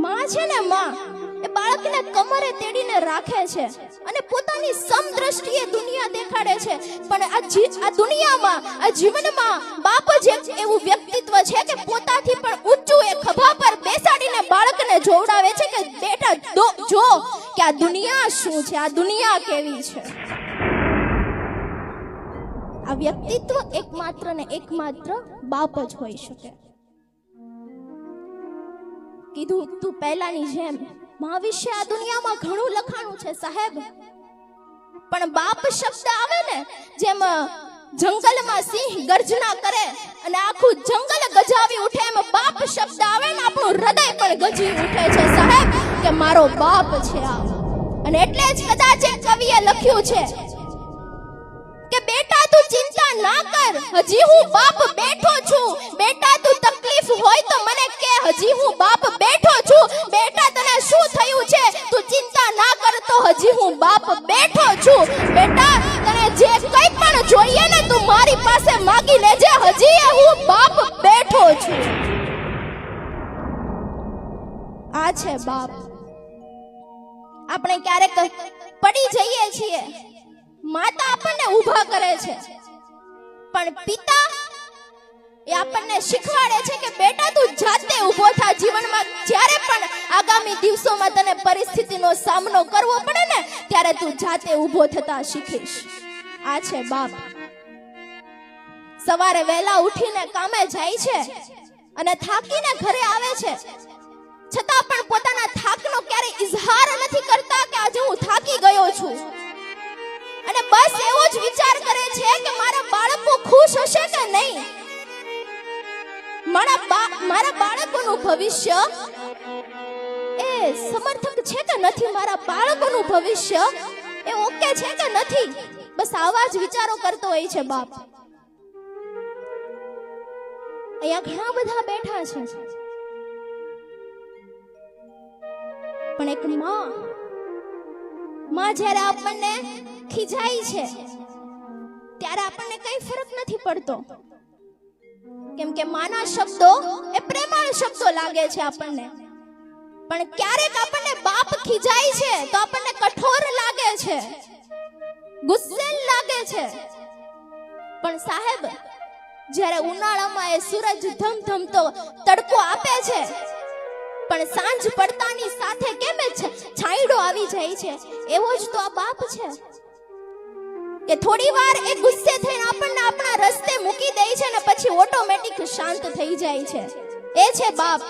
માં છે ને, માં એ બાળકને કમરે તેડીને રાખે છે અને પોતાની સમદ્રષ્ટિએ દુનિયા દેખાડે છે. પણ આ દુનિયામાં, આ જીવનમાં બાપ જ એવું વ્યક્તિત્વ છે કે પોતાથી પણ ઊંચું એ ખભા પર બેસાડીને બાળકને જોવડાવે છે કે બેટા જો કે આ દુનિયા શું છે, આ દુનિયા કેવી છે. આ વ્યક્તિત્વ એકમાત્ર ને એકમાત્ર બાપ જ હોઈ શકે. કીધું તું પહેલાની જેમ માં વિશે આ દુનિયામાં ઘણું લખાણું છે સાહેબ, પણ બાપ શબ્દ આવે ને, જેમ જંગલમાં સિંહ ગર્જના કરે અને આખું જંગલ ગજાવી ઉઠે, એમ બાપ શબ્દ આવે ને આપણું હૃદય પણ ગજી ઉઠે છે સાહેબ કે મારો બાપ છે આ. અને એટલે જ કદાચ એક કવિએ લખ્યું છે કે બેટા તું ચિંતા ના કર, હજી હું બાપ બેઠો છું. બેટા તું તકલીફ હોય તો મને કે, હજી હું બાપ બેઠો છું. બેટા તને શું થયું છે તું ચિંતા ના કર, તો હજી હું બાપ બેઠો છું. બેટા તને જે કંઈ પણ જોઈએ ને તું મારી પાસે માંગી લેજે, હજી હું બાપ બેઠો છું. આ છે બાપ. આપણે ક્યારેક પડી જઈએ છીએ, માતા આપણને ઊભા કરે છે, પણ પિતા એ આપણને શીખવાડે છે કે બેટા તું જાતે ઊભો થા. જીવનમાં જ્યારે પણ આગામી દિવસોમાં તને પરિસ્થિતિનો સામનો કરવો પડે ને, ત્યારે તું જાતે ઊભો થતા શીખીશ. આ છે બાપ. સવારે વહેલા ઉઠીને કામે જાય છે અને થાકીને ઘરે આવે છે, છતાં પણ પોતાના થાકનો ક્યારેય ઇઝહાર નથી કરતા કે આજે હું થાકી ગયો છું. અને બસ એવો જ વિચાર કરે છે કે મારા બાળકો ખુશ હશે કે નહીં, મારા બાળકોનું ભવિષ્ય એ સમર્થક છે કે નથી, મારા બાળકોનું ભવિષ્ય એ ઓકે છે કે નથી. બસ આવા જ વિચારો કરતો હોય છે બાપ. અહીંયા ઘણા બધા બેઠા છે, પણ એક માં જ્યારે આપણને ખીજાય છે ત્યારે આપણને કઈ ફરક નથી પડતો, કેમ કે માના શબ્દો એ પ્રેમાળ શબ્દો લાગે છે આપણને. પણ ક્યારેક આપણને બાપ ખીજાય છે તો આપણને કઠોર લાગે છે, ગુસ્સેલ લાગે છે. પણ સાહેબ, જ્યારે ઉનાળામાં એ સૂરજ ધમધમતો તડકો આપે છે, પણ સાંજ પડતાની સાથે કેમ છાંયડો આવી જાય છે, એવો જ તો આ બાપ છે કે થોડી વાર એ ગુસ્સે થઈને આપણને આપણા રસ્તે મૂકી દે છે ને પછી ઓટોમેટિક શાંત થઈ જાય છે. એ છે બાપ.